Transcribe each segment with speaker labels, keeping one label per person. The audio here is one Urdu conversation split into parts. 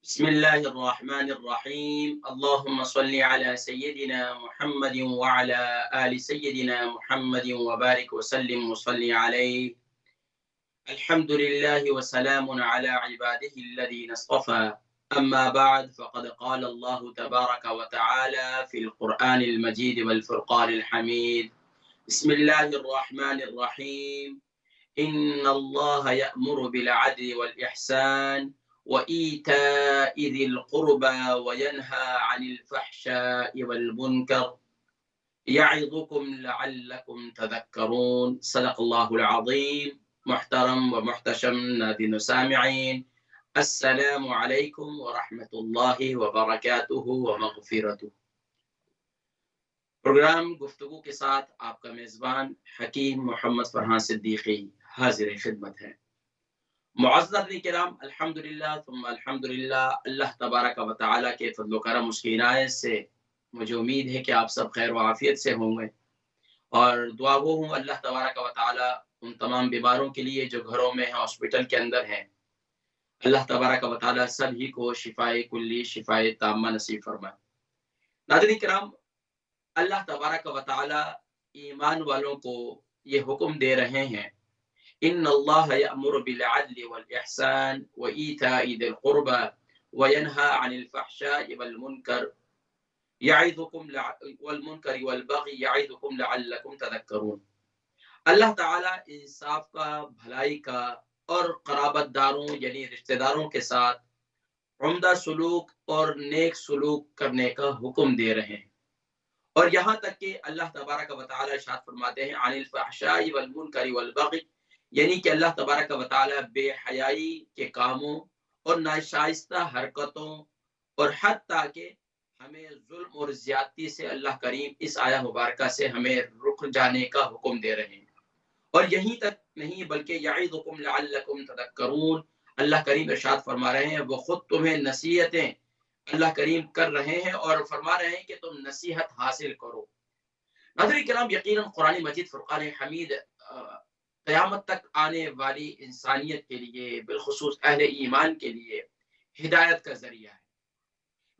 Speaker 1: بسم الله الرحمن الرحيم اللهم صل على سيدنا محمد وعلى آل سيدنا محمد وبارك وسلم وصل عليه. الحمد لله وسلام على عباده الذين اصطفى. أما بعد فقد قال الله تبارك وتعالى في القرآن المجيد والفرقان الحميد. بسم الله الرحمن الرحيم. إن الله يأمر بالعدل والإحسان وإيتاء ذي القربى وينهى عن الفحشاء والمنكر يعظكم لعلكم تذكرون. صدق الله العظيم. محترم ومحتشم ناظرین و سامعین، السلام علیکم ورحمۃ اللہ وبرکاتہ ومغفرتہ۔ پروگرام گفتگو کے ساتھ آپ کا میزبان حکیم محمد فرحان صدیقی حاضر خدمت ہے۔ معزز ناظرین کرام، الحمدللہ ثم الحمدللہ، اللہ تبارک و تعالیٰ کے فضل و کرم، اس کی عنایت سے مجھے امید ہے کہ آپ سب خیر و عافیت سے ہوں گے، اور دعا وہ ہوں اللہ تبارک و تعالیٰ ان تمام بیماروں کے لیے جو گھروں میں ہیں، ہاسپٹل کے اندر ہیں، اللہ تبارک و تعالیٰ سب ہی کو شفائے کلی، شفائے تامہ نصیب فرمائے۔ ناظرین کرام، اللہ تبارک و تعالیٰ ایمان والوں کو یہ حکم دے رہے ہیں، ان اللہ یأمر بالعدل والاحسان وایتاء ذی القربى وینہی عن الفحشاء والمنکر والبغی یعظکم لعلکم تذکرون۔ اللہ تعالیٰ انصاف کا، بھلائی کا اور قرابت داروں یعنی رشتہ داروں کے ساتھ عمدہ سلوک اور نیک سلوک کرنے کا حکم دے رہے ہیں، اور یہاں تک کہ اللہ تبارک و تعالیٰ ارشاد فرماتے ہیں عن الفحشاء والمنکر والبغی، یعنی کہ اللہ تبارک و تعالیٰ بے حیائی کے کاموں اور ناشائستہ حرکتوں اور حتیٰ کہ ہمیں ظلم اور زیادتی سے اللہ کریم اس آیہ مبارکہ سے ہمیں رک جانے کا حکم دے رہے ہیں۔ اور یہیں تک نہیں بلکہ یعظکم لعلکم تذکرون، اللہ کریم ارشاد فرما رہے ہیں وہ خود تمہیں نصیحتیں اللہ کریم کر رہے ہیں اور فرما رہے ہیں کہ تم نصیحت حاصل کرو۔ ناظرین کرام، یقیناً قرآن مجید فرقان حمید قیامت تک آنے والی انسانیت کے لیے، بالخصوص اہل ایمان کے لیے ہدایت کا ذریعہ ہے۔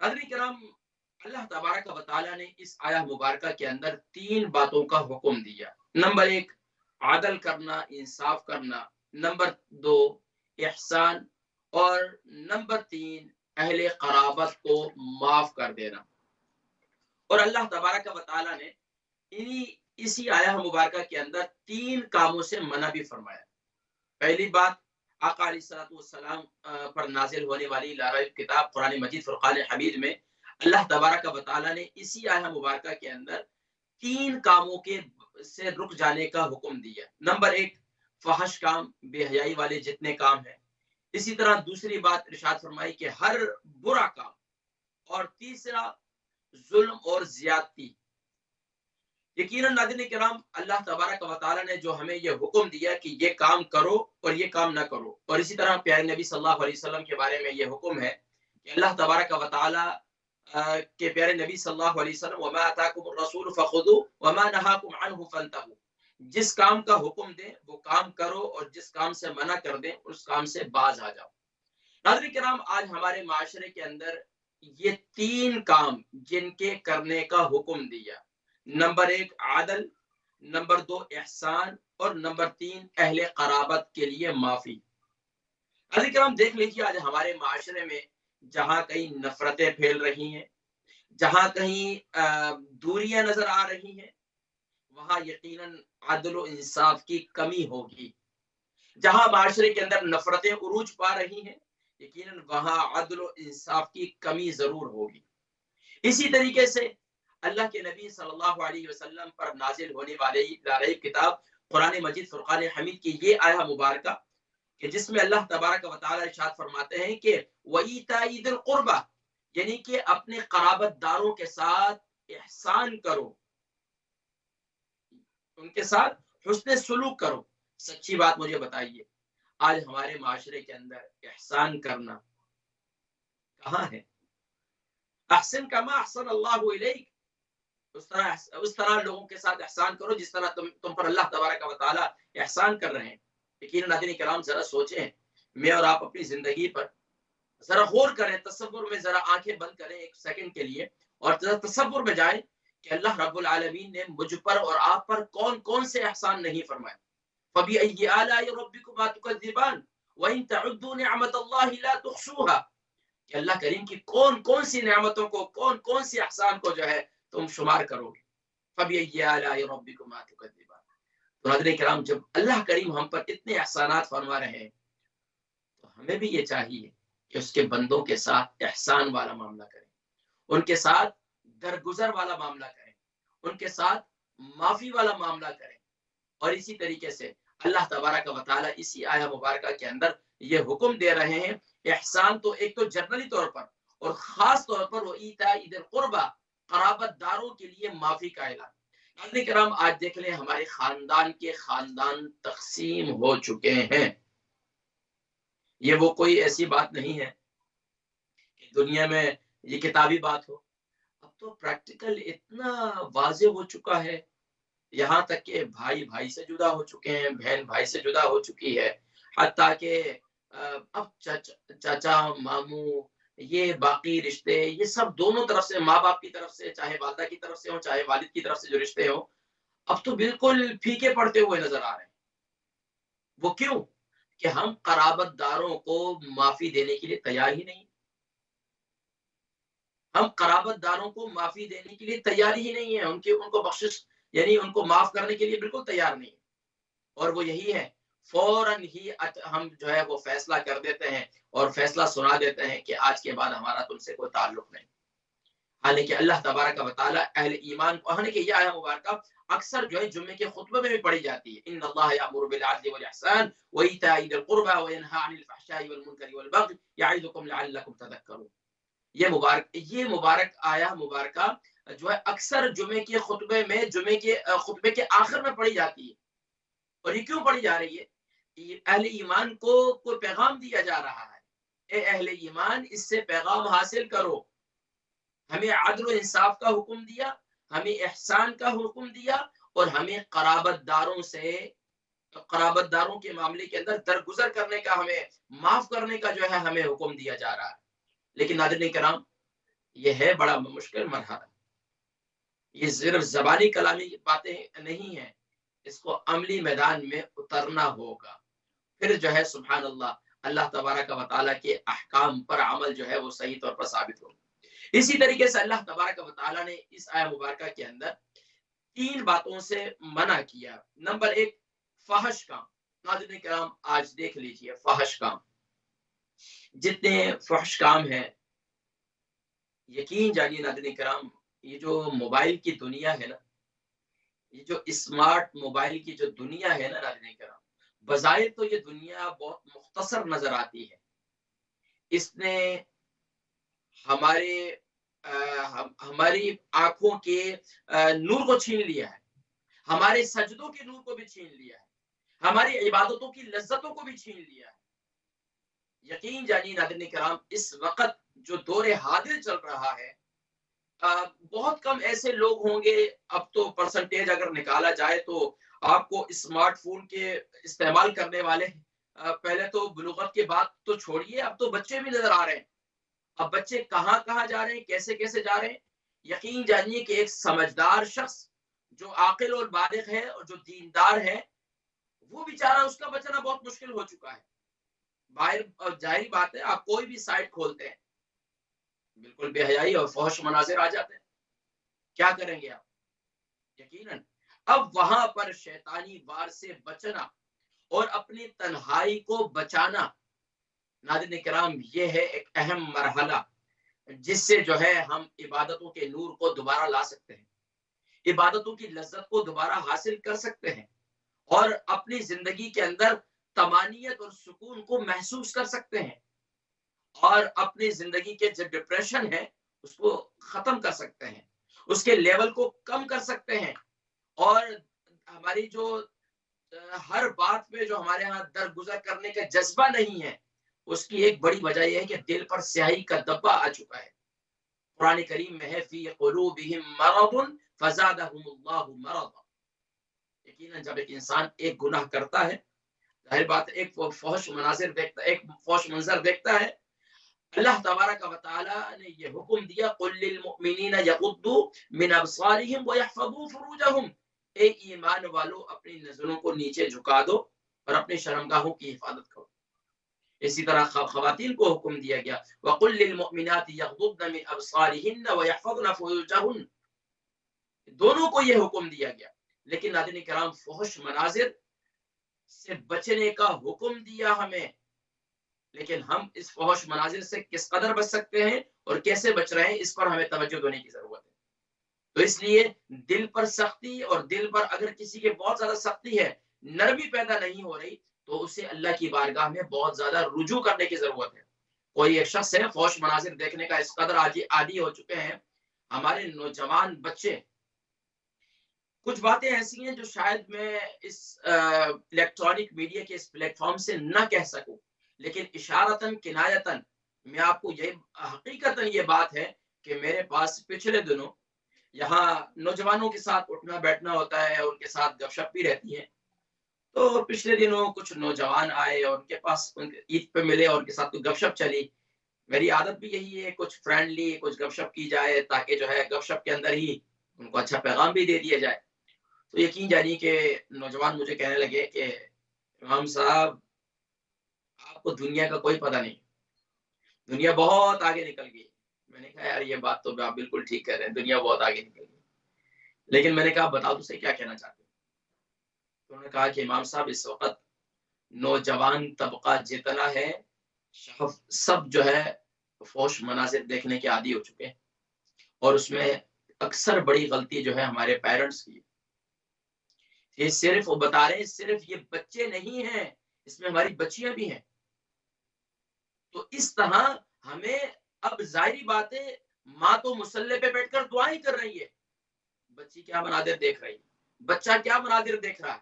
Speaker 1: ناظرین کرام، اللہ تبارک و تعالیٰ نے اس آیہ مبارکہ کے اندر 3 باتوں کا حکم دیا۔ نمبر 1 عدل کرنا، انصاف کرنا، نمبر 2 احسان، اور نمبر 3 اہل قرابت کو معاف کر دینا۔ اور اللہ تبارک و تعالیٰ نے اسی آیہ مبارکہ کے اندر 3 کاموں سے منع بھی فرمایا۔ پہلی بات، آقا علیہ الصلوۃ والسلام پر نازل ہونے والی لا ریب کتاب قرآن مجید فرقان حمید میں اللہ تبارک و تعالیٰ نے اسی آیہ مبارکہ کے اندر 3 کاموں کے سے رک جانے کا حکم دیا۔ نمبر 1 فحش کام، بے حیائی والے جتنے کام ہیں۔ اسی طرح دوسری بات ارشاد فرمائی کہ ہر برا کام، اور تیسرا ظلم اور زیادتی۔ یقیناً ناظرین کرام، اللہ تبارک و تعالیٰ نے جو ہمیں یہ حکم دیا کہ یہ کام کرو اور یہ کام نہ کرو، اور اسی طرح پیارے نبی صلی اللہ علیہ وسلم کے بارے میں یہ حکم ہے کہ اللہ تبارک و تعالیٰ کے پیارے نبی صلی اللہ علیہ وسلم وما آتاکم الرسول فخذوہ وما نہاکم عنہ فانتہوا، جس کام کا حکم دیں وہ کام کرو، اور جس کام سے منع کر دیں اس کام سے باز آ جاؤ۔ ناظرین کرام، آج ہمارے معاشرے کے اندر یہ 3 کام جن کے کرنے کا حکم دیا، نمبر 1 عدل، نمبر 2 احسان، اور نمبر 3 اہل قرابت کے لیے معافی۔ ناظرین کرام، دیکھ لیجیے آج ہمارے معاشرے میں جہاں کہیں نفرتیں پھیل رہی ہیں، جہاں کہیں دوریاں نظر آ رہی ہیں، وہاں یقیناً عدل و انصاف کی کمی ہوگی۔ جہاں معاشرے کے اندر نفرتیں عروج پا رہی ہیں، یقیناً وہاں عدل و انصاف کی کمی ضرور ہوگی۔ اسی طریقے سے اللہ کے نبی صلی اللہ علیہ وسلم پر نازل ہونے والی لا ریب کتاب قرآن مجید فرقان حمید کی یہ آیہ مبارکہ کہ جس میں اللہ تبارک و تعالیٰ ارشاد فرماتے ہیں کہ وَإِيتَاءِ ذِي الْقُرْبَى، یعنی کہ اپنے قرابت داروں کے ساتھ احسان کرو، ان کے ساتھ حسن سلوک کرو۔ سچی بات مجھے بتائیے، آج ہمارے معاشرے کے اندر احسان کرنا کہاں ہے؟ احسن کما احسن اللہ الیک، اس طرح لوگوں کے ساتھ احسان کرو جس طرح تم پر اللہ تبارک و تعالیٰ احسان کر رہے ہیں۔ یقیناً ناظرین کرام، ذرا سوچیں، میں اور آپ اپنی زندگی پر ذرا غور کریں، تصور میں ذرا آنکھیں بند کریں ایک سیکنڈ کے لیے اور ذرا تصور میں جائیں کہ اللہ رب العالمین نے مجھ پر اور آپ پر کون کون سے احسان نہیں فرمائے. فَبِأَيِّ آلَاءِ رَبِّكُمَا تُكَذِّبَانِ وَإِن تَعُدُّوا نِعْمَتَ اللَّهِ لَا تُحْصُوهَا. کہ اللہ کریم کی کون کون سی نعمتوں کو، کون کون سی احسان کو جو ہے تم شمار کرو گے. فَبِأَيِّ آلَاءِ رَبِّكُمَا تُكَذِّبَانِ. تو حضرت کرام جب اللہ کریم ہم پر اتنے احسانات فرما رہے ہیں تو ہمیں بھی یہ چاہیے کہ اس کے بندوں کے ساتھ احسان والا معاملہ کریں، ان کے ساتھ درگزر والا معاملہ کریں، ان کے ساتھ معافی والا معاملہ کریں. اور اسی طریقے سے اللہ تبارک و تعالیٰ اسی آیہ مبارکہ کے اندر یہ حکم دے رہے ہیں. احسان تو ایک تو جنرلی طور پر اور خاص طور پر وہ ایتاء ذی القربیٰ، قرابت داروں کے لیے معافی کا اعلان. ناظرین کرام آج دیکھ لیں ہمارے خاندان کے خاندان تقسیم ہو چکے ہیں. یہ وہ کوئی ایسی بات نہیں ہے کہ دنیا میں یہ کتابی بات ہو. اب تو پریکٹیکل اتنا واضح ہو چکا ہے، یہاں تک کہ بھائی بھائی سے جدا ہو چکے ہیں، بہن بھائی سے جدا ہو چکی ہے، حتیٰ کہ اب چاچا ماموں یہ باقی رشتے یہ سب دونوں طرف سے، ماں باپ کی طرف سے چاہے والدہ کی طرف سے ہوں چاہے والد کی طرف سے جو رشتے ہوں، اب تو بالکل پھیکے پڑتے ہوئے نظر آ رہے ہیں. وہ کیوں؟ کہ ہم قرابت داروں کو معافی دینے کے لیے تیار ہی نہیں. ہم قرابت داروں کو معافی دینے کے لیے تیار ہی نہیں ہیں، ان کو بخشش یعنی ان کو معاف کرنے کے لیے بالکل تیار نہیں. اور وہ یہی ہے، فوراً ہی ہم جو ہے وہ فیصلہ کر دیتے ہیں اور فیصلہ سنا دیتے ہیں کہ آج کے بعد ہمارا تم سے کوئی تعلق نہیں. حالانکہ اللہ تبارک و تعالیٰ اہل ایمان کو، حالانکہ یہ آیہ مبارکہ اکثر جو ہے جمعے کے خطبے میں بھی پڑھی جاتی ہے. ان اللہ یأمر بالعدل والاحسان وایتاء ذی القربى وینہی عن الفحشاء والمنکر والبغی یعظکم لعلکم تذکرون. یہ مبارک آیہ مبارکہ جو ہے اکثر جمعے کے خطبے کے آخر میں پڑھی جاتی ہے. اور یہ کیوں پڑھی جا رہی ہے؟ اہل ایمان کو کوئی پیغام دیا جا رہا ہے. اے اہل ایمان، اس سے پیغام حاصل کرو. ہمیں عدل و انصاف کا حکم دیا، ہمیں احسان کا حکم دیا اور ہمیں قرابت داروں کے معاملے کے اندر درگزر کرنے کا، ہمیں معاف کرنے کا جو ہے ہمیں حکم دیا جا رہا ہے. لیکن ناظرین کرام یہ ہے بڑا مشکل مرحلہ. یہ صرف زبانی کلامی باتیں نہیں ہیں، اس کو عملی میدان میں اترنا ہوگا. پھر جو ہے سبحان اللہ تبارک و تعالیٰ کے احکام پر عمل جو ہے وہ صحیح طور پر ثابت ہوگا. اسی طریقے سے اللہ تبارک و تعالیٰ نے اس آیہ مبارکہ کے اندر 3 باتوں سے منع کیا. نمبر 1 فحش کام. ناظرین کرام آج دیکھ لیجئے فحش کام، جتنے فحش کام ہیں یقین جانیے ناظرین کرام، یہ جو موبائل کی دنیا ہے نا، یہ جو اسمارٹ موبائل کی جو دنیا ہے نا ناظرین کرام، بظاہر تو یہ دنیا بہت مختصر نظر آتی ہے. اس نے ہماری آنکھوں کے نور کو چھین لیا ہے، ہمارے سجدوں کے نور کو بھی چھین لیا ہے، ہماری عبادتوں کی لذتوں کو بھی چھین لیا ہے. یقین جانیے ناظرین کرام اس وقت جو دور حاضر چل رہا ہے، بہت کم ایسے لوگ ہوں گے، اب تو پرسنٹیج اگر نکالا جائے تو آپ کو اسمارٹ فون کے استعمال کرنے والے پہلے تو بلوغت کے بعد تو چھوڑیے، اب تو بچے بھی نظر آ رہے ہیں. اب بچے کہاں کہاں جا رہے ہیں، کیسے کیسے جا رہے ہیں. یقین جانیے کہ ایک سمجھدار شخص جو عاقل اور بالغ ہے اور جو دیندار ہے، وہ بیچارہ اس کا بچنا بہت مشکل ہو چکا ہے. باہر ظاہری بات ہے، آپ کوئی بھی سائٹ کھولتے ہیں بالکل بے حیائی اور فحش مناظر آ جاتے ہیں. کیا کریں گے آپ؟ یقیناً اب وہاں پر شیطانی وار سے بچنا اور اپنی تنہائی کو بچانا، ناظرین کرام یہ ہے ایک اہم مرحلہ جس سے جو ہے ہم عبادتوں کے نور کو دوبارہ لا سکتے ہیں، عبادتوں کی لذت کو دوبارہ حاصل کر سکتے ہیں اور اپنی زندگی کے اندر طمانینت اور سکون کو محسوس کر سکتے ہیں اور اپنی زندگی کے جو ڈپریشن ہے اس کو ختم کر سکتے ہیں، اس کے لیول کو کم کر سکتے ہیں. اور ہماری جو ہر بات پہ جو ہمارے ہاں درگزر کرنے کا جذبہ نہیں ہے، اس کی ایک بڑی وجہ یہ ہے کہ دل پر سیاہی کا دبا آ چکا ہے. قرآن کریم میں ہے فی قلوبہم مرض فزادہم اللہ مرضا. یقیناً جب ایک انسان ایک گناہ کرتا ہے، ظاہر بات ایک فحش منظر دیکھتا ہے، اللہ تبارک و تعالی نے یہ حکم دیا قل للمؤمنین یغضوا من ابصارهم ويحفظوا فروجهم، اے ایمان والو اپنی نظروں کو نیچے جھکا دو اور اپنی شرمگاہوں کی حفاظت کرو۔ اسی طرح خواتین کو حکم دیا گیا وقل للمؤمنات یغضضن من ابصارهن ويحفظن فروجهن، دونوں کو یہ حکم دیا گیا۔ لیکن ناظرین کرام فحش مناظر سے بچنے کا حکم دیا ہمیں، لیکن ہم اس فحش مناظر سے کس قدر بچ سکتے ہیں اور کیسے بچ رہے ہیں، اس پر ہمیں توجہ دینے کی ضرورت ہے۔ تو اس لیے دل پر سختی، اور دل پر اگر کسی کے بہت زیادہ سختی ہے، نرمی پیدا نہیں ہو رہی، تو اسے اللہ کی بارگاہ میں بہت زیادہ رجوع کرنے کی ضرورت ہے۔ کوئی ایک شخص ہے فحش مناظر دیکھنے کا اس قدر عادی ہو چکے ہیں، ہمارے نوجوان بچے، کچھ باتیں ایسی ہیں جو شاید میں اس الیکٹرانک میڈیا کے اس پلیٹ فارم سے نہ کہہ سکوں، لیکن اشارتاً کنایتاً میں آپ کو یہ حقیقتاً یہ بات ہے کہ میرے پاس پچھلے دنوں یہاں نوجوانوں کے ساتھ اٹھنا بیٹھنا ہوتا ہے، ان کے ساتھ گپ شپ بھی رہتی ہے، تو پچھلے دنوں کچھ نوجوان آئے اور ان کے پاس عید پہ ملے اور ان کے ساتھ کوئی گپ شپ چلی۔ میری عادت بھی یہی ہے کچھ فرینڈلی کچھ گپ شپ کی جائے تاکہ جو ہے گپ شپ کے اندر ہی ان کو اچھا پیغام بھی دے دیا جائے۔ تو یقین جانیے کہ نوجوان مجھے کہنے لگے کہ امام صاحب آپ کو دنیا کا کوئی پتہ نہیں، دنیا بہت آگے نکل گئی۔ میں نے کہا یار یہ بات تو آپ بالکل ٹھیک کہہ رہے ہیں، دنیا بہت آگے نکل گئی، لیکن میں نے کہا بتاؤ تجھے کیا کہنا چاہتے ہیں؟ تو انہوں نے کہا کہ امام صاحب اس وقت نوجوان طبقہ جتنا ہے سب جو ہے فحش مناظر دیکھنے کے عادی ہو چکے ہیں، اور اس میں اکثر بڑی غلطی جو ہے ہمارے پیرنٹس کی۔ یہ صرف وہ بتا رہے ہیں صرف یہ بچے نہیں ہیں، اس میں ہماری بچیاں بھی ہیں۔ تو اس طرح ہمیں اب ظاہری بات ہے، ماں تو مصلی پہ بیٹھ کر دعائیں کر رہی ہے، بچی کیا مناظر دیکھ رہی ہے، بچہ کیا مناظر دیکھ رہا ہے۔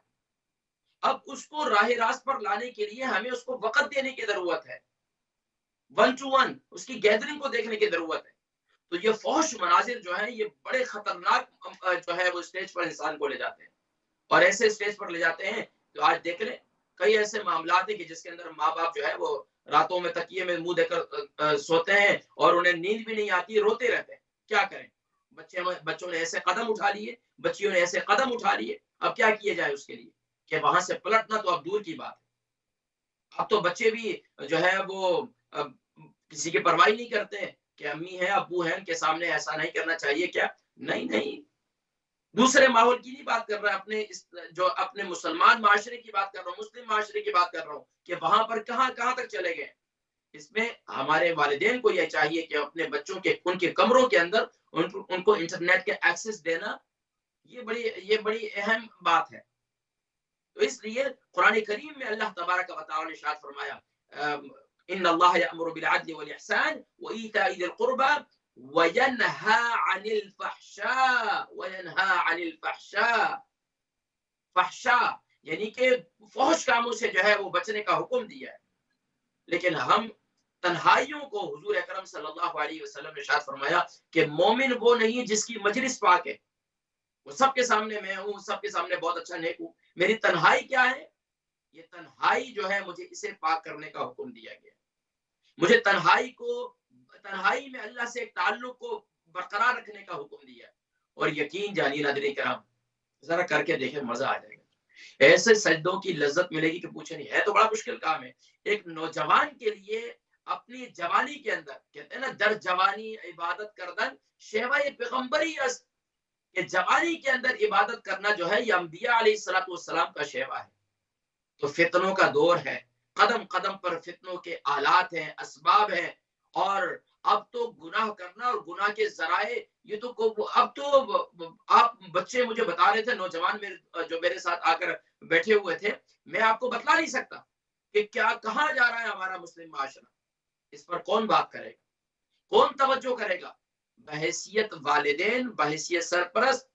Speaker 1: اب اس کو راہ راست پر لانے کے لیے ہمیں اس کو وقت دینے کی ضرورت ہے، 1 to 1 اس کی گیدرنگ کو دیکھنے کی ضرورت ہے۔ تو یہ فحش مناظر جو ہیں یہ بڑے خطرناک جو ہے وہ اسٹیج پر انسان کو لے جاتے ہیں، اور ایسے اسٹیج پر لے جاتے ہیں تو آج دیکھ لیں کئی ایسے معاملات ہیں کہ جس کے اندر ماں باپ جو ہے وہ راتوں میں تکیے میں منہ دے کر سوتے ہیں اور انہیں نیند بھی نہیں آتی، روتے رہتے ہیں۔ کیا کریں، بچوں نے ایسے قدم اٹھا لیے، بچیوں نے ایسے قدم اٹھا لیے، اب کیا کیا جائے اس کے لیے کہ وہاں سے پلٹنا تو اب دور کی بات ہے۔ اب تو بچے بھی جو ہے وہ کسی کی پرواہ نہیں کرتے کہ امی ہیں ابو ہیں ان کے سامنے ایسا نہیں کرنا چاہیے کیا، نہیں دوسرے ماحول کی نہیں بات کر رہا، اپنے جو اپنے مسلمان معاشرے کی بات کر رہا ہوں، مسلم معاشرے کی بات کر رہا ہوں کہ وہاں پر کہاں تک چلے گئے۔ اس میں ہمارے والدین کو یہ چاہیے کہ اپنے بچوں کے ان کے کمروں کے اندر ان کو انٹرنیٹ کے ایکسس دینا یہ بڑی اہم بات ہے۔ تو اس لیے قرآن کریم میں اللہ تبارک و تعالی نے ارشاد فرمایا ان اللہ یأمر بالعدل والاحسان وایتاء ذی القربى وینہا عن الفحشاء فحشاء یعنی کہ فحش کاموں سے جو ہے وہ بچنے کا حکم دیا ہے۔ لیکن ہم تنہائیوں کو حضور اکرم صلی اللہ علیہ وسلم نے ارشاد فرمایا کہ مومن وہ نہیں جس کی مجلس پاک ہے، وہ سب کے سامنے میں ہوں، سب کے سامنے بہت اچھا نیک ہوں، میری تنہائی کیا ہے؟ یہ تنہائی جو ہے مجھے اسے پاک کرنے کا حکم دیا گیا، مجھے تنہائی میں اللہ سے ایک تعلق کو برقرار رکھنے کا حکم دیا ہے۔ اور یقین جانیے ناظرین کرام ذرا کر کے دیکھیں مزہ آ جائے گا، ایسے سجدوں کی لذت ملے گی کہ پوچھے نہیں، ہے تو بڑا مشکل کام ہے۔ ایک نوجوان کے لیے اپنی جوانی کے اندر کہتے ہیں نا در جوانی عبادت کردن شیوہ پیغمبری است، کہ جوانی کے اندر عبادت کرنا جو ہے یہ انبیاء علیہ السلام کا شیوہ ہے۔ تو فتنوں کا دور ہے، قدم قدم پر فتنوں کے آلات ہیں، اسباب ہیں، اور اب تو گناہ کرنا اور گناہ کے ذرائع یہ تو اب تو آپ بچے مجھے بتا رہے تھے، نوجوان جو میرے ساتھ آ کر بیٹھے ہوئے تھے، میں آپ کو بتلا نہیں سکتا کہ کہاں جا رہا ہے ہمارا مسلم معاشرہ، اس پر کون بات کرے گا، کون توجہ کرے گا؟ بحیثیت والدین، بحیثیت سرپرست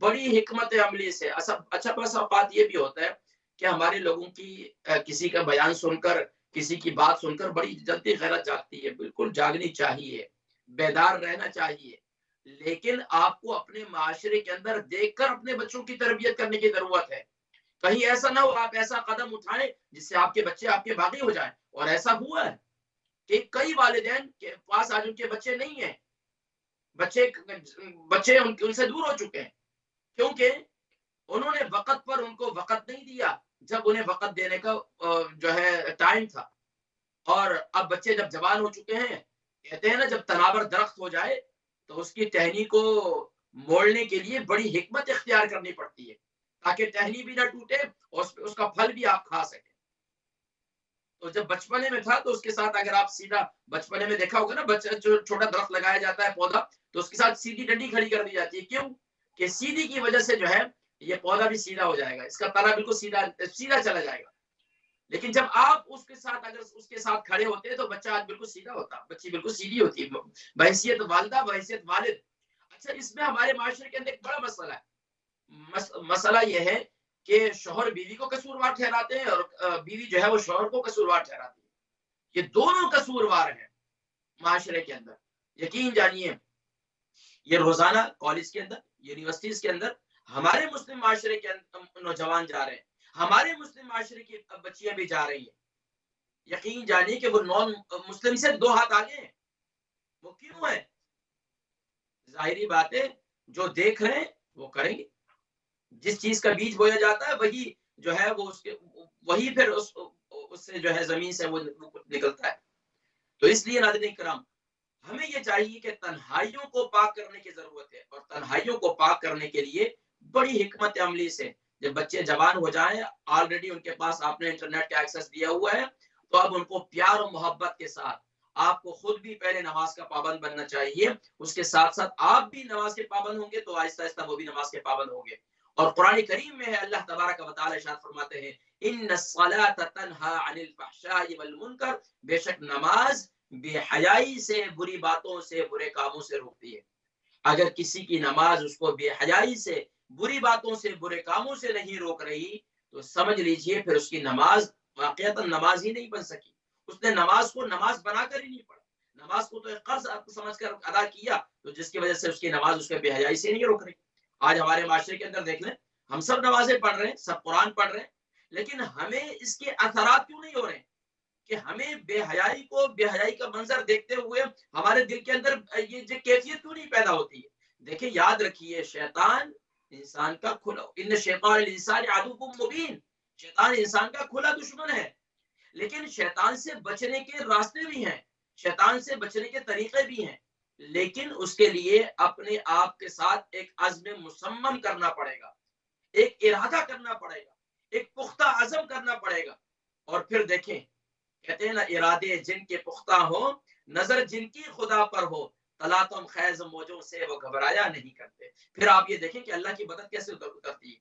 Speaker 1: بڑی حکمت عملی سے اچھا بس اوقات یہ بھی ہوتا ہے کہ ہمارے لوگوں کی کسی کا بیان سن کر کسی کی بات سن کر بڑی جلدی غیرت جاگتی ہے، بالکل جاگنی چاہیے، بیدار رہنا چاہیے، لیکن آپ کو اپنے معاشرے کے اندر دیکھ کر اپنے بچوں کی تربیت کرنے کی ضرورت ہے۔ کہیں ایسا نہ ہو آپ ایسا قدم اٹھائیں جس سے آپ کے بچے آپ کے باغی ہو جائیں، اور ایسا ہوا ہے کہ کئی والدین کے پاس آج ان کے بچے نہیں ہیں، بچے ان سے دور ہو چکے ہیں، کیونکہ انہوں نے وقت پر ان کو وقت نہیں دیا جب انہیں وقت دینے کا جو ہے ٹائم تھا۔ اور اب بچے جب جوان ہو چکے ہیں، کہتے ہیں نا جب تناور درخت ہو جائے تو اس کی ٹہنی کو موڑنے کے لیے بڑی حکمت اختیار کرنی پڑتی ہے تاکہ ٹہنی بھی نہ ٹوٹے اور اس کا پھل بھی آپ کھا سکیں۔ تو جب بچپنے میں تھا تو اس کے ساتھ اگر آپ سیدھا بچپنے میں دیکھا ہوگا نا، بچہ جو چھوٹا درخت لگایا جاتا ہے پودا، تو اس کے ساتھ سیدھی ڈنڈی کھڑی کر دی جاتی ہے، کیوں کہ سیدھی کی وجہ سے جو ہے یہ پودا بھی سیدھا ہو جائے گا، اس کا تنا بالکل سیدھا سیدھا چلا جائے گا۔ لیکن جب آپ اس کے ساتھ اگر اس کے ساتھ کھڑے ہوتے ہیں تو بچہ آج بالکل سیدھا ہوتا، بچی بالکل سیدھی ہوتی ہے بحیثیت والدہ بحیثیت والد۔ اچھا، اس میں ہمارے معاشرے کے اندر ایک بڑا مسئلہ ہے، مسئلہ یہ ہے کہ شوہر بیوی کو قصوروار ٹھہراتے ہیں اور بیوی جو ہے وہ شوہر کو قصوروار ٹھہراتی ہے، یہ دونوں قصوروار ہیں معاشرے کے اندر۔ یقین جانیے یہ روزانہ کالج کے اندر، یونیورسٹیز کے اندر ہمارے مسلم معاشرے کے نوجوان جا رہے ہیں، ہمارے مسلم معاشرے کی بچیاں بھی جا رہی ہیں۔ یقین جانیے کہ وہ نان مسلم سے 2 ہاتھ آگے ہیں۔ وہ کیوں ہے؟ ظاہری بات ہے، جو دیکھ رہے ہیں وہ کریں گے، جس چیز کا بیج بویا جاتا ہے وہی جو ہے وہ وہی پھر اس سے جو ہے زمین سے وہ نکلتا ہے۔ تو اس لیے ناظرین کرام، ہمیں یہ چاہیے کہ تنہائیوں کو پاک کرنے کی ضرورت ہے، اور تنہائیوں کو پاک کرنے کے لیے بڑی حکمت عملی سے جب بچے جوان ہو جائیں، آلریڈی ان کے پاس آپ نے انٹرنیٹ کا ایکسس دیا ہوا ہے، تو اب ان کو پیار و محبت کے ساتھ، آپ کو خود بھی پہلے نماز کا پابند بننا چاہیے، اس کے ساتھ ساتھ آپ بھی نماز کے پابند ہوں گے تو آہستہ آہستہ وہ بھی نماز کے پابند ہوں گے۔ اور قرآن کریم میں ہے، اللہ تبارک و تعالی ارشاد فرماتے ہیں ان الصلاۃ تنہا عن الفحشاء والمنکر، بے شک نماز بے حیائی سے، بری باتوں سے، برے کاموں سے روکتی ہے۔ اگر کسی کی نماز اس کو بے حیائی سے، بری باتوں سے، برے کاموں سے نہیں روک رہی تو سمجھ لیجئے پھر اس کی نماز واقعتاً نماز ہی نہیں بن سکی، اس نے نماز کو نماز بنا کر ہی نہیں پڑھا، نماز کو تو ایک قرض سمجھ کر ادا کیا، تو جس کی وجہ سے اس کی نماز اس کے بے حیائی سے نہیں روک رہی۔ آج ہمارے معاشرے کے اندر دیکھ لیں، ہم سب نمازیں پڑھ رہے ہیں، سب قرآن پڑھ رہے ہیں، لیکن ہمیں اس کے اثرات کیوں نہیں ہو رہے ہیں کہ ہمیں بے حیائی کو، بے حیائی کا منظر دیکھتے ہوئے ہمارے دل کے اندر یہ جو کیفیت کیوں نہیں پیدا ہوتی ہے؟ دیکھیں، یاد رکھیے، شیطان انسان کا کھلا، ان شیطان الانسان عدو مبین، شیطان انسان کا کھلا دشمن ہے، لیکن شیطان سے بچنے کے راستے بھی ہیں، شیطان سے بچنے کے طریقے بھی ہیں، لیکن اس کے لیے اپنے آپ کے ساتھ ایک عزم مصمم کرنا پڑے گا، ایک ارادہ کرنا پڑے گا، ایک پختہ عزم کرنا پڑے گا۔ اور پھر دیکھیں، کہتے ہیں نا، ارادے جن کے پختہ ہو، نظر جن کی خدا پر ہو، تلاطم خیز موجوں سے وہ گھبرایا نہیں کرتے۔ پھر آپ یہ دیکھیں کہ اللہ کی مدد کیسے اترتی ہے۔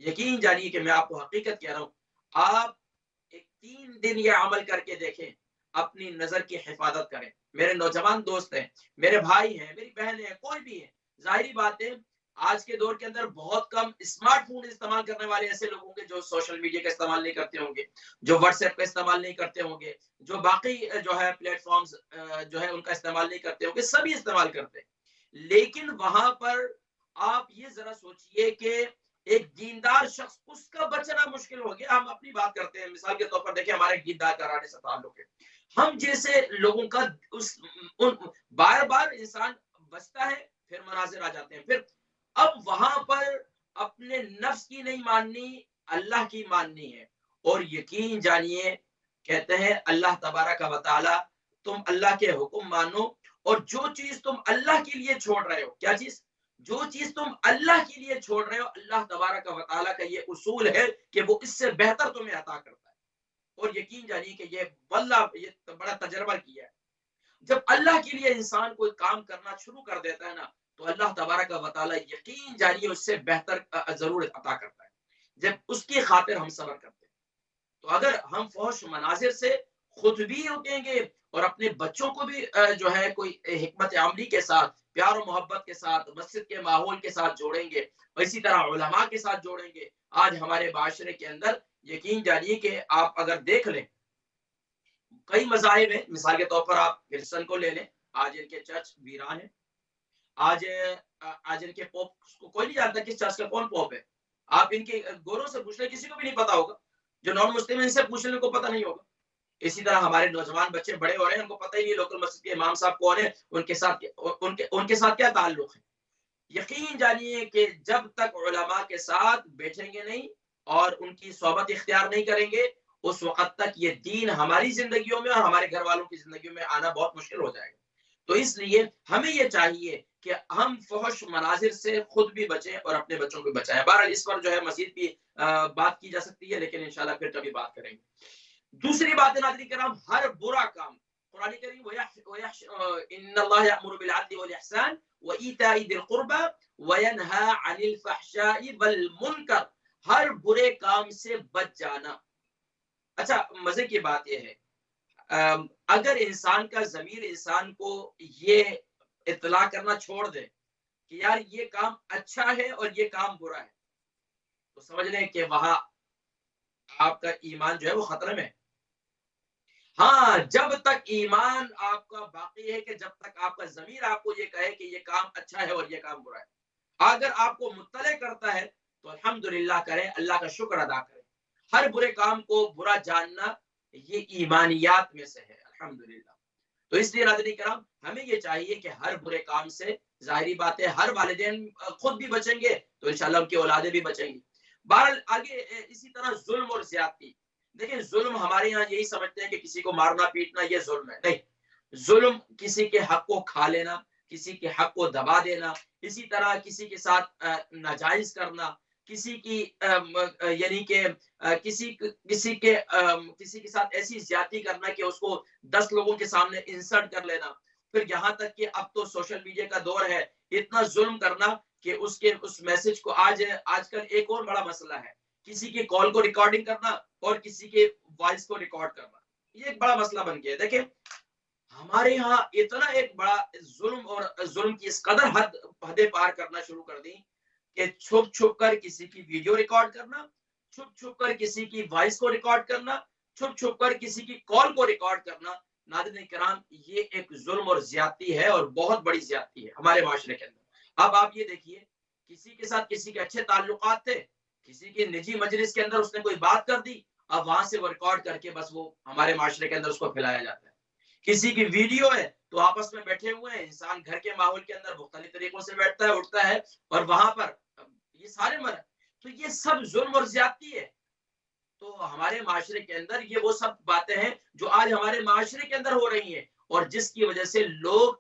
Speaker 1: یقین جانیے کہ میں آپ کو حقیقت کہہ رہا ہوں، آپ ایک 3 دن یہ عمل کر کے دیکھیں، اپنی نظر کی حفاظت کریں۔ میرے نوجوان دوست ہیں، میرے بھائی ہیں، میری بہنیں ہیں، کوئی بھی ہے، ظاہری بات ہے آج کے دور کے اندر بہت کم اسمارٹ فون استعمال کرنے والے ایسے لوگ ہوں گے جو سوشل میڈیا کا استعمال نہیں کرتے ہوں گے، جو واٹس ایپ کا استعمال نہیں کرتے ہوں گے، جو باقی جو ہے پلیٹ فارمز جو ہے ان کا استعمال نہیں کرتے ہوں گے، سبھی استعمال کرتے ہیں۔ لیکن وہاں پر آپ یہ ذرا سوچئے کہ ایک دیندار شخص، اس کا بچنا مشکل ہو گیا۔ ہم اپنی بات کرتے ہیں، مثال کے طور پر دیکھیں ہمارے دیندار گھرانے سے تعلق ہے، ہم جیسے لوگوں کا بار بار انسان بچتا ہے، پھر مناظر آ جاتے ہیں، پھر اب وہاں پر اپنے نفس کی نہیں ماننی، اللہ کی ماننی ہے۔ اور یقین جانیے، کہتے ہیں اللہ تبارک و تعالی، تم اللہ کے حکم مانو، اور جو چیز تم اللہ کے لیے چھوڑ رہے ہو، کیا چیز؟ جو چیز تم اللہ کے لیے چھوڑ رہے ہو، اللہ تبارک و تعالی کا یہ اصول ہے کہ وہ اس سے بہتر تمہیں عطا کرتا ہے۔ اور یقین جانیے کہ یہ واللہ یہ بڑا تجربہ کیا ہے، جب اللہ کے لیے انسان کوئی کام کرنا شروع کر دیتا ہے نا، تو اللہ تبارک و تعالی یقین جانیے اس سے بہتر ضرور عطا کرتا ہے، جب اس کی خاطر ہم صبر کرتے ہیں۔ تو اگر ہم فحش مناظر سے خود بھی رکیں گے اور اپنے بچوں کو بھی جو ہے کوئی حکمت عملی کے ساتھ، پیار و محبت کے ساتھ، مسجد کے ماحول کے ساتھ جوڑیں گے، اور اسی طرح علماء کے ساتھ جوڑیں گے، آج ہمارے معاشرے کے اندر یقین جانیے کہ آپ اگر دیکھ لیں، کئی مذاہب ہیں، مثال کے طور پر آپ کرسچن کو لے لیں، آج ان کے چرچ ویران ہیں، آج آج ان کے پوپ کو کوئی نہیں جانتا کس چرچ کا کون پوپ ہے۔ آپ ان کے گوروں سے پوچھ لیں، کسی کو بھی نہیں پتا ہوگا، جو نان مسلم ان سے پوچھ لیں کو پتا نہیں ہوگا۔ اسی طرح ہمارے نوجوان بچے بڑے ہو رہے ہیں، ان کو پتہ ہی نہیں لوکل مسجد کے امام صاحب کون ہیں، ان کے ساتھ کیا تعلق ہے۔ یقین جانیے کہ جب تک علماء کے ساتھ بیٹھیں گے نہیں اور ان کی صحبت اختیار نہیں کریں گے، اس وقت تک یہ دین ہماری زندگیوں میں اور ہمارے گھر والوں کی زندگیوں میں آنا بہت مشکل ہو جائے گا۔ تو اس لیے ہمیں یہ چاہیے کہ ہم فحش مناظر سے خود بھی بچیں اور اپنے بچوں کو بچائیں۔ بہرحال اس پر جو ہے مزید بھی بات کی جا سکتی ہے، لیکن انشاءاللہ پھر کبھی بات کریں گے۔ دوسری بات ہے ناظرین کرام، ہر برا کام، قرآن کریم ان اللہ یأمر بالعدل والاحسان وایتاء ذی القربى وینہی عن الفحشاء والمنکر، ہر برے کام سے بچ جانا۔ اچھا مزے کی بات یہ ہے، اگر انسان کا ضمیر انسان کو یہ اطلاع کرنا چھوڑ دے کہ یار یہ کام اچھا ہے اور یہ کام برا ہے، تو سمجھ لیں کہ وہاں آپ کا ایمان جو ہے وہ خطرے میں ہے۔ ہاں جب تک ایمان آپ کا باقی ہے، کہ جب تک آپ کا ضمیر آپ کو یہ کہے کہ یہ کام اچھا ہے اور یہ کام برا ہے، اگر آپ کو مطلع کرتا ہے تو الحمدللہ کریں، اللہ کا شکر ادا کریں۔ ہر برے کام کو برا جاننا یہ ایمانیات میں سے ہے الحمدللہ۔ تو اس لیے ناظرین کرام ہمیں یہ چاہیے کہ ہر برے کام سے، ظاہری بات ہے ہر والدین خود بھی بچیں گے تو انشاءاللہ ان کی اولادیں بھی بچیں گی۔ بہرحال آگے اسی طرح ظلم اور زیادتی، دیکھیں ظلم ہمارے یہاں یہی سمجھتے ہیں کہ کسی کو مارنا پیٹنا یہ ظلم ہے، نہیں، ظلم کسی کے حق کو کھا لینا، کسی کے حق کو دبا دینا، اسی طرح کسی کے ساتھ ناجائز کرنا، کسی کی یعنی کہ کسی کے ساتھ ایسی زیادتی کرنا کہ اس کو 10 لوگوں کے سامنے انسلٹ کر لینا، پھر یہاں تک کہ اب تو سوشل میڈیا کا دور ہے، اتنا ظلم کرنا کہ اس میسج کو آج کل ایک اور بڑا مسئلہ ہے، کسی کی کال کو ریکارڈنگ کرنا اور کسی کے وائس کو ریکارڈ کرنا، یہ ایک بڑا مسئلہ بن گیا ہے۔ دیکھیں ہمارے ہاں اتنا ایک بڑا ظلم اور ظلم کی اس قدر حدیں پار کرنا شروع کر دی کہ چھپ چھپ کر کسی کی ویڈیو ریکارڈ کرنا، چھپ چھپ کر کسی کی وائس کو ریکارڈ کرنا، چھپ چھپ کر کسی کی کال کو ریکارڈ کرنا۔ ناظرین کرام یہ ایک ظلم اور زیادتی ہے اور بہت بڑی زیادتی ہے ہمارے معاشرے کے اندر۔ اب آپ یہ دیکھیے کسی کے ساتھ کسی کے اچھے تعلقات تھے، کسی کی نجی مجلس کے اندر اس نے کوئی بات کر دی، اب وہاں سے وہ ریکارڈ کر کے بس وہ ہمارے معاشرے کے اندر اس کو پھیلایا جاتا ہے۔ کسی کی ویڈیو ہے تو آپس میں بیٹھے ہوئے ہیں، انسان گھر کے ماحول کے اندر مختلف طریقوں سے بیٹھتا ہے اٹھتا ہے اور وہاں پر یہ سارے تو یہ سب ظلم اور زیادتی ہے۔ تو ہمارے معاشرے کے اندر یہ وہ سب باتیں ہیں جو آج ہمارے معاشرے کے اندر ہو رہی ہیں اور جس کی وجہ سے لوگ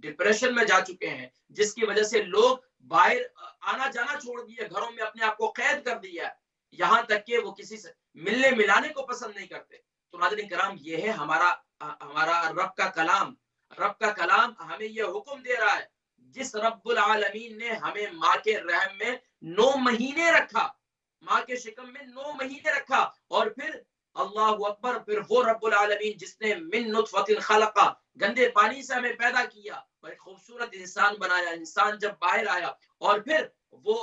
Speaker 1: ڈپریشن میں جا چکے ہیں، جس کی وجہ سے لوگ باہر آنا جانا چھوڑ دیا، گھروں میں اپنے آپ کو قید کر دیا، یہاں تک کہ وہ کسی سے ملنے ملانے کو پسند نہیں کرتے۔ تو ناظرین کرام یہ ہے ہمارا رب کا کلام۔ رب کا کلام ہمیں یہ حکم دے رہا ہے، جس رب العالمین نے ہمیں ماں کے رحم میں 9 مہینے رکھا، ماں کے شکم میں 9 مہینے رکھا، اور پھر اللہ اکبر، پھر وہ رب العالمین جس نے من نطفۃ خلقہ، گندے پانی سے ہمیں پیدا کیا اور ایک خوبصورت انسان بنایا، انسان جب باہر آیا اور پھر وہ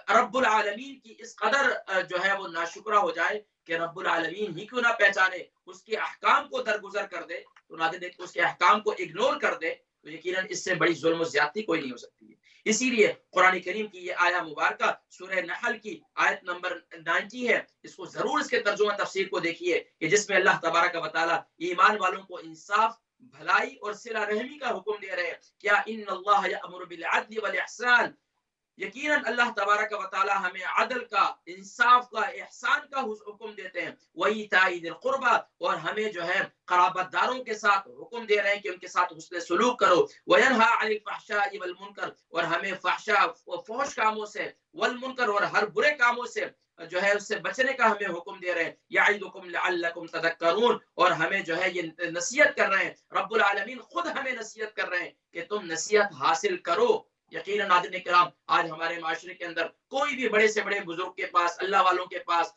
Speaker 1: رب العالمین کی اس قدر جو ہے وہ ناشکرہ ہو جائے کہ رب العالمین ہی کیوں نہ پہچانے، اس کے احکام کو درگزر کر دے، تو ناظرین اس کے احکام کو اگنور کر دے، تو یقیناً اس سے بڑی ظلم و زیادتی کوئی نہیں ہو سکتی ہے۔ اسی لیے قرآن کریم کی یہ آیہ مبارکہ سورہ نحل کی آیت نمبر 90 ہے، اس کو ضرور اس کے ترجمہ تفسیر کو دیکھیے کہ جس میں اللہ تبارک و تعالی ایمان والوں کو انصاف، بھلائی اور صلہ رحمی کا حکم دے رہے ہیں۔ کیا ان اللہ یأمر بالعدل والاحسان، یقیناً اللہ تبارک و تعالی ہمیں عدل کا، انصاف کا، احسان کا حکم دیتے ہیں، وایتاء ذی القربى، اور ہمیں جو ہے قرابت داروں کے ساتھ حکم دے رہے ہیں کہ ان کے ساتھ حسن سلوک کرو، وینہی عن الفحشاء والمنکر، اور ہمیں فحش کاموں سے، والمنکر اور ہر برے کاموں سے جو ہے اس سے بچنے کا ہمیں حکم دے رہے ہیں، یعظکم لعلکم تذکرون، اور ہمیں جو ہے یہ نصیحت کر رہے ہیں، رب العالمین خود ہمیں نصیحت کر رہے ہیں کہ تم نصیحت حاصل کرو۔ یقیناً ناظرین کرام آج ہمارے معاشرے کے اندر کوئی بھی بڑے سے بڑے بزرگ کے پاس، اللہ والوں کے پاس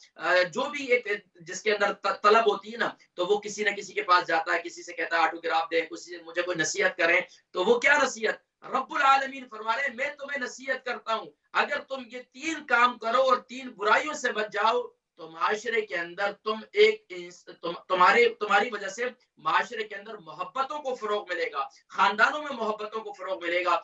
Speaker 1: جو بھی ایک جس کے اندر طلب ہوتی ہے نا، تو وہ کسی نہ کسی کے پاس جاتا ہے، کسی سے کہتا ہے آٹوگراف دے، کسی سے مجھے کوئی نصیحت کریں، تو وہ کیا نصیحت؟ رب العالمین فرما رہے ہیں میں تمہیں نصیحت کرتا ہوں، اگر تم یہ 3 کام کرو اور 3 برائیوں سے بچ جاؤ تو معاشرے کے اندر تمہاری وجہ سے معاشرے کے اندر محبتوں کو فروغ ملے گا، خاندانوں میں محبتوں کو فروغ ملے گا۔